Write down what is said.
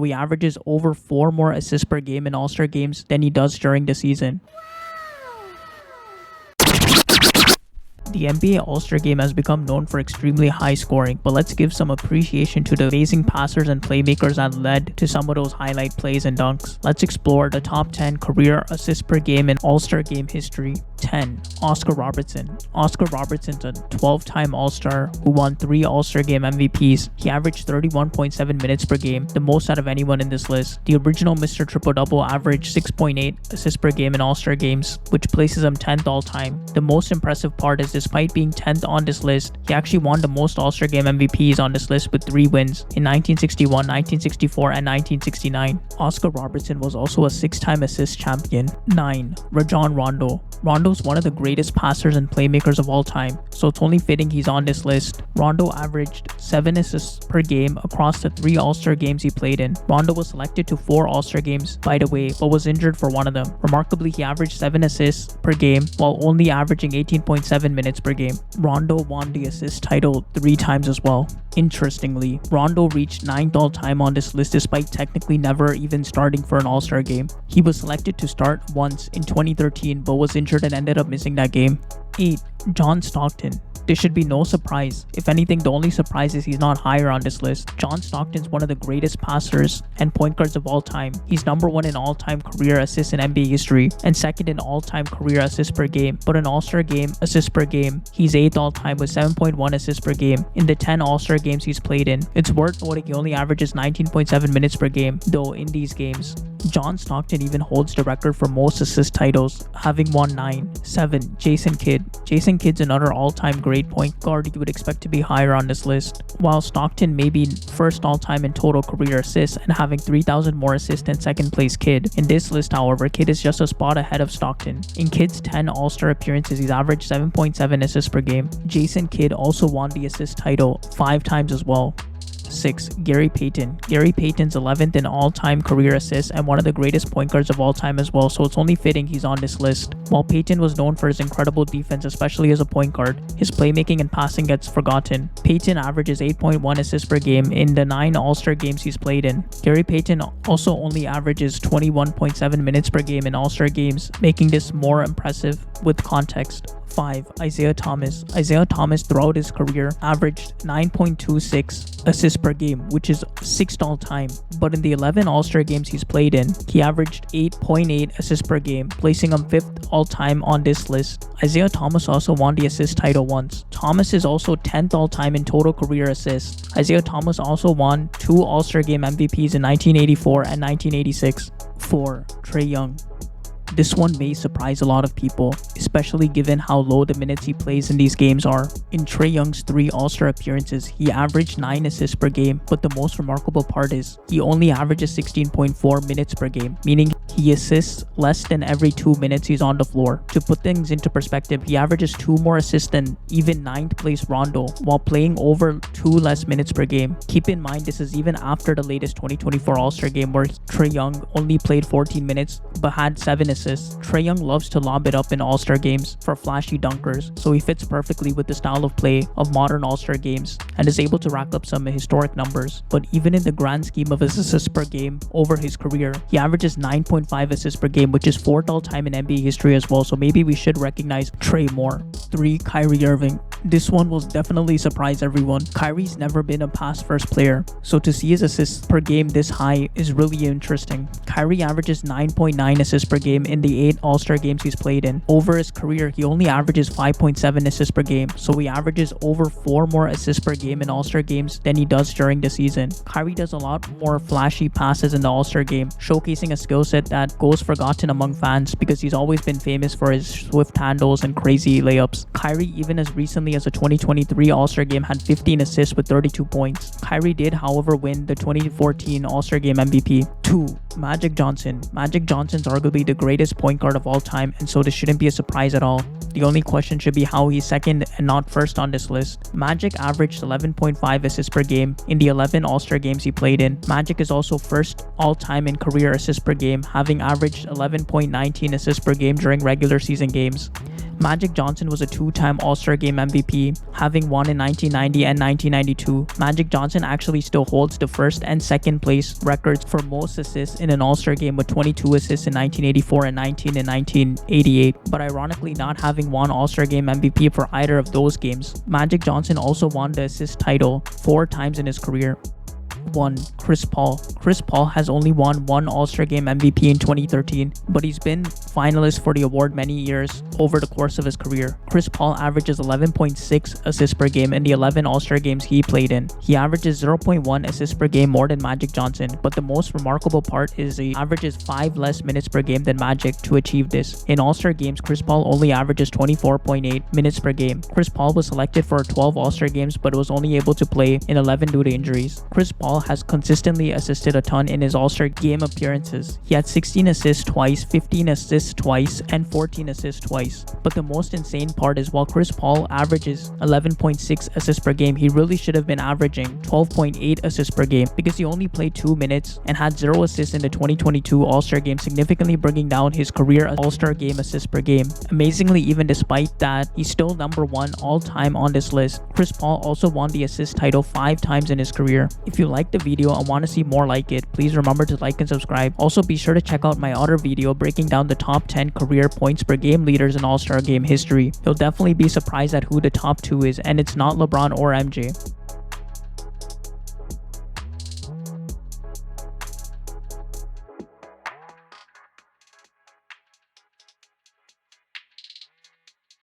He averages over 4 more assists per game in All-Star games than he does during the season. The NBA All-Star Game has become known for extremely high scoring, but let's give some appreciation to the amazing passers and playmakers that led to some of those highlight plays and dunks. Let's explore the top 10 career assists per game in All-Star Game history. 10. Oscar Robertson. Oscar Robertson's a 12-time All-Star who won 3 All-Star Game MVPs. He averaged 31.7 minutes per game, the most out of anyone in this list. The original Mr. Triple-Double averaged 6.8 assists per game in All-Star games, which places him 10th all-time. The most impressive part is despite being 10th on this list, he actually won the most All-Star Game MVPs on this list with 3 wins in 1961, 1964, and 1969. Oscar Robertson was also a 6-time assist champion. 9. Rajon Rondo. Rondo's one of the greatest passers and playmakers of all time, so it's only fitting he's on this list. Rondo averaged 7 assists per game across the 3 All-Star games he played in. Rondo was selected to 4 All-Star games, by the way, but was injured for one of them. Remarkably, he averaged 7 assists per game while only averaging 18.7 minutes per game. Rondo won the assist title 3 times as well. Interestingly, Rondo reached 9th all-time on this list despite technically never even starting for an All-Star game. He was selected to start once in 2013 but was injured and ended up missing that game. 8. John Stockton. This should be no surprise. If anything, the only surprise is he's not higher on this list. John Stockton's one of the greatest passers and point guards of all time. He's number 1 in all-time career assists in NBA history and 2nd in all-time career assists per game. But in All-Star game assists per game, he's 8th all-time with 7.1 assists per game in the 10 All-Star games he's played in. It's worth noting he only averages 19.7 minutes per game, though, in these games. John Stockton even holds the record for most assist titles, having won 9. 7. Jason Kidd. Jason Kidd's another all-time great point guard you would expect to be higher on this list. While Stockton may be first all-time in total career assists and having 3,000 more assists than second place Kidd, in this list, however, Kidd is just a spot ahead of Stockton. In Kidd's 10 All-Star appearances, he's averaged 7.7 assists per game. Jason Kidd also won the assist title 5 times as well. 6. Gary Payton. Gary Payton's 11th in all-time career assists and one of the greatest point guards of all time as well, so it's only fitting he's on this list. While Payton was known for his incredible defense, especially as a point guard, his playmaking and passing gets forgotten. Payton averages 8.1 assists per game in the 9 All-Star games he's played in. Gary Payton also only averages 21.7 minutes per game in All-Star games, making this more impressive with context. 5. Isaiah Thomas. Isaiah Thomas throughout his career averaged 9.26 assists per game, which is 6th all-time. But in the 11 All-Star games he's played in, he averaged 8.8 assists per game, placing him 5th all-time on this list. Isaiah Thomas also won the assist title once. Thomas is also 10th all-time in total career assists. Isaiah Thomas also won 2 All-Star Game MVPs in 1984 and 1986. 4. Trae Young. This one may surprise a lot of people, especially given how low the minutes he plays in these games are. In Trae Young's 3 All-Star appearances, he averaged 9 assists per game, but the most remarkable part is he only averages 16.4 minutes per game, meaning he assists less than every 2 minutes he's on the floor. To put things into perspective, he averages 2 more assists than even 9th place Rondo, while playing over 2 less minutes per game. Keep in mind, this is even after the latest 2024 All-Star game where Trae Young only played 14 minutes but had 7 assists. Trae Young loves to lob it up in All-Star games for flashy dunkers, so he fits perfectly with the style of play of modern All-Star games and is able to rack up some historic numbers. But even in the grand scheme of his assists per game over his career, he averages 9.5 assists per game, which is 4th all-time in NBA history as well, so maybe we should recognize Trae more. 3. Kyrie Irving. This one will definitely surprise everyone. Kyrie's never been a pass-first player, so to see his assists per game this high is really interesting. Kyrie averages 9.9 assists per game in the 8 All-Star games he's played in. Over his career, he only averages 5.7 assists per game, so he averages over 4 more assists per game in All-Star games than he does during the season. Kyrie does a lot more flashy passes in the All-Star game, showcasing a skill set that goes forgotten among fans because he's always been famous for his swift handles and crazy layups. Kyrie, even as recently as the 2023 All-Star game, had 15 assists with 32 points. Kyrie did, however, win the 2014 All-Star game MVP. 2. Magic Johnson. Magic Johnson's arguably the greatest point guard of all time, and so this shouldn't be a surprise at all. The only question should be how he's second and not first on this list. Magic averaged 11.5 assists per game in the 11 All-Star games he played in. Magic is also first all-time in career assists per game, having averaged 11.19 assists per game during regular season games. Magic Johnson was a two-time All-Star Game MVP, having won in 1990 and 1992. Magic Johnson actually still holds the first and second place records for most assists in an All-Star Game with 22 assists in 1984 and 19 in 1988, but ironically not having won All-Star Game MVP for either of those games. Magic Johnson also won the assist title 4 times in his career. 1. Chris Paul. Chris Paul has only won one All-Star Game MVP in 2013, but he's been finalist for the award many years over the course of his career. Chris Paul averages 11.6 assists per game in the 11 All-Star games he played in. He averages 0.1 assists per game more than Magic Johnson, but the most remarkable part is he averages 5 less minutes per game than Magic to achieve this. In All-Star games, Chris Paul only averages 24.8 minutes per game. Chris Paul was selected for 12 All-Star games but was only able to play in 11 due to injuries. Chris Paul has consistently assisted a ton in his All-Star game appearances. He had 16 assists twice, 15 assists twice, and 14 assists twice. But the most insane part is while Chris Paul averages 11.6 assists per game, he really should have been averaging 12.8 assists per game because he only played 2 minutes and had 0 assists in the 2022 All-Star game, significantly bringing down his career All-Star game assists per game. Amazingly, even despite that, he's still number 1 all-time on this list. Chris Paul also won the assist title 5 times in his career. If you like the video and want to see more like it, please remember to like and subscribe. Also, be sure to check out my other video breaking down the top 10 career points per game leaders in All-Star game history. You'll definitely be surprised at who the top 2 is, and it's not LeBron or MJ.